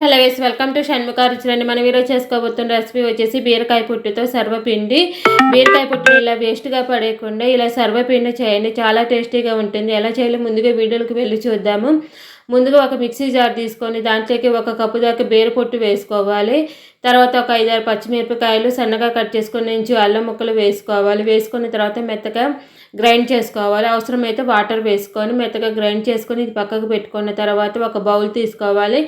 Hello guys, welcome to Shanmukha రుచులండి. మనం ఈరోజు చేసుకోబోతున్న రెసిపీ వచ్చేసి బీరకాయ పుట్టుతో సర్వపిండి. బీరకాయ పుట్టుని ఇలా వేస్ట్గా పడేయకుండా ఇలా సర్వపిండి చేయండి, చాలా టేస్టీగా ఉంటుంది. ఎలా చేయాలో ముందుగా వీడియోకి వెళ్ళి చూద్దాము. ముందుగా ఒక మిక్సీ జార్ తీసుకొని దాంట్లోకి ఒక కప్పు దాకా బీర పొట్టు వేసుకోవాలి. తర్వాత ఒక 5-6 పచ్చిమిరపకాయలు సన్నగా కట్ చేసుకొని అల్లం ముక్కలు వేసుకోవాలి. వేసుకున్న తర్వాత మెత్తగా గ్రైండ్ చేసుకోవాలి. అవసరమైతే వాటర్ వేసుకొని మెత్తగా గ్రైండ్ చేసుకొని ఇది పక్కకు పెట్టుకున్న తర్వాత ఒక బౌల్ తీసుకోవాలి.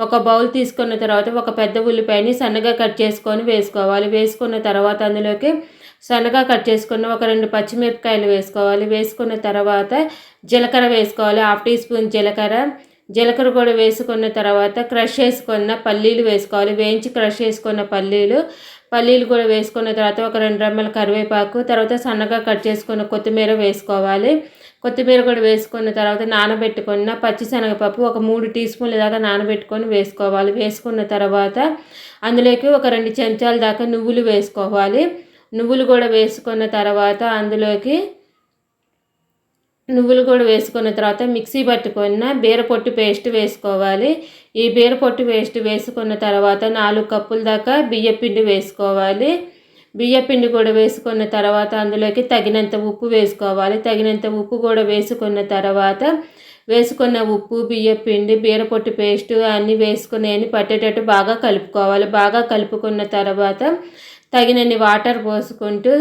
ఒక బౌల్ తీసుకున్న తర్వాత ఒక పెద్ద ఉల్లిపాయని సన్నగా కట్ చేసుకొని వేసుకోవాలి. వేసుకున్న తర్వాత అందులోకి సన్నగా కట్ చేసుకున్న ఒక 2 పచ్చిమిరపకాయలు వేసుకోవాలి. వేసుకున్న తర్వాత జీలకర్ర వేసుకోవాలి, 1/2 టీ స్పూన్ జీలకర్ర కూడా వేసుకున్న తర్వాత క్రష్ చేసుకున్న పల్లీలు వేసుకోవాలి. వేయించి క్రష్ చేసుకున్న పల్లీలు కూడా వేసుకున్న తర్వాత ఒక 2 రెమ్మల కరివేపాకు, తర్వాత సన్నగా కట్ చేసుకున్న కొత్తిమీర వేసుకోవాలి. కొత్తిమీర కూడా వేసుకున్న తర్వాత నానబెట్టుకున్న పచ్చిశనగపప్పు ఒక 3 టీ స్పూన్ల దాకా నానబెట్టుకొని వేసుకోవాలి. వేసుకున్న తర్వాత అందులోకి ఒక 2 చెంచాల దాకా నువ్వులు వేసుకోవాలి. నువ్వులు కూడా వేసుకున్న తర్వాత నువ్వులు కూడా వేసుకున్న తర్వాత మిక్సీ పట్టుకున్న బీరపొట్టు పేస్ట్ వేసుకోవాలి. ఈ బీరపొట్టు పేస్ట్ వేసుకున్న తర్వాత 4 కప్పుల దాకా బియ్యపిండి వేసుకోవాలి. బియ్యపిండి కూడా వేసుకున్న తర్వాత అందులోకి తగినంత ఉప్పు వేసుకోవాలి. తగినంత ఉప్పు కూడా వేసుకున్న తర్వాత వేసుకున్న ఉప్పు, బియ్యపిండి, బీరపొట్టు పేస్టు అన్నీ వేసుకుని పట్టేటట్టు బాగా కలుపుకోవాలి. బాగా కలుపుకున్న తర్వాత తగినన్ని వాటర్ పోసుకుంటూ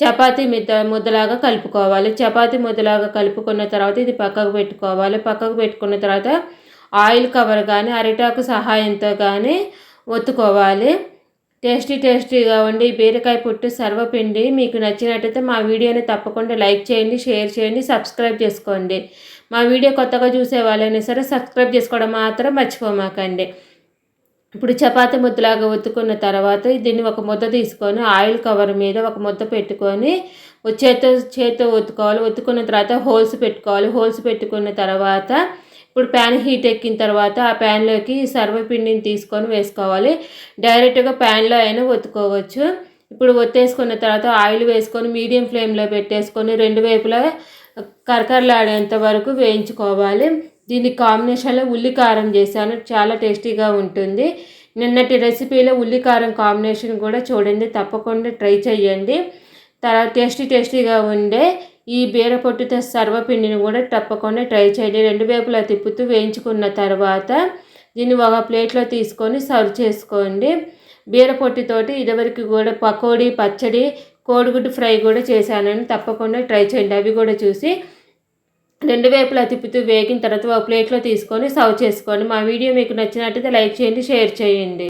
చపాతీ ముద్దలాగా కలుపుకోవాలి. చపాతీ ముద్దలాగా కలుపుకున్న తర్వాత ఇది పక్కకు పెట్టుకోవాలి. పక్కకు పెట్టుకున్న తర్వాత ఆయిల్ కవర్ కానీ అరిటాకు సహాయంతో కానీ ఒత్తుకోవాలి. టేస్టీగా ఉండి బీరకాయ పుట్టు సర్వపిండి మీకు నచ్చినట్టయితే మా వీడియోని తప్పకుండా లైక్ చేయండి, షేర్ చేయండి, సబ్స్క్రైబ్ చేసుకోండి. మా వీడియో కొత్తగా చూసే వాళ్ళైనా సరే సబ్స్క్రైబ్ చేసుకోవడం మాత్రం మర్చిపోమాకండి. ఇప్పుడు చపాతీ ముద్దలాగా ఒత్తుకున్న తర్వాత దీన్ని ఒక ముద్ద తీసుకొని ఆయిల్ కవర్ మీద ఒక ముద్ద పెట్టుకొని చేత్తో ఒత్తుకోవాలి. ఒత్తుకున్న తర్వాత హోల్స్ పెట్టుకోవాలి. హోల్స్ పెట్టుకున్న తర్వాత ఇప్పుడు ప్యాన్ హీట్ ఎక్కిన తర్వాత ఆ ప్యాన్లోకి సర్వపిండిని తీసుకొని వేసుకోవాలి. డైరెక్ట్గా ప్యాన్లో అయినా ఒత్తుకోవచ్చు. ఇప్పుడు ఒత్తేసుకున్న తర్వాత ఆయిల్ వేసుకొని మీడియం ఫ్లేమ్లో పెట్టేసుకొని 2 వైపులా కరకరలాడేంత వరకు వేయించుకోవాలి. దీని కాంబినేషన్లో ఉల్లికారం చేశాను, చాలా టేస్టీగా ఉంటుంది. నిన్నటి రెసిపీలో ఉల్లికారం కాంబినేషన్ కూడా చూడండి, తప్పకుండా ట్రై చేయండి. తర్వాత టేస్టీగా ఉండే ఈ బీరపొట్టుతో సర్వపిండిని కూడా తప్పకుండా ట్రై చేయండి. 2 వైపులా తిప్పుతూ వేయించుకున్న తర్వాత దీన్ని ఒక ప్లేట్లో తీసుకొని సర్వ్ చేసుకోండి. బీరపొట్టుతోటి ఇదివరకు కూడా పకోడీ, పచ్చడి, కోడిగుడ్డు ఫ్రై కూడా చేశానని తప్పకుండా ట్రై చేయండి. అవి కూడా చూసి 2 వైపులా తిప్పుతూ వేగిన తర్వాత ఒక ప్లేట్లో తీసుకొని సర్వ్ చేసుకోండి. మా వీడియో మీకు నచ్చినట్టయితే లైక్ చేయండి, షేర్ చేయండి.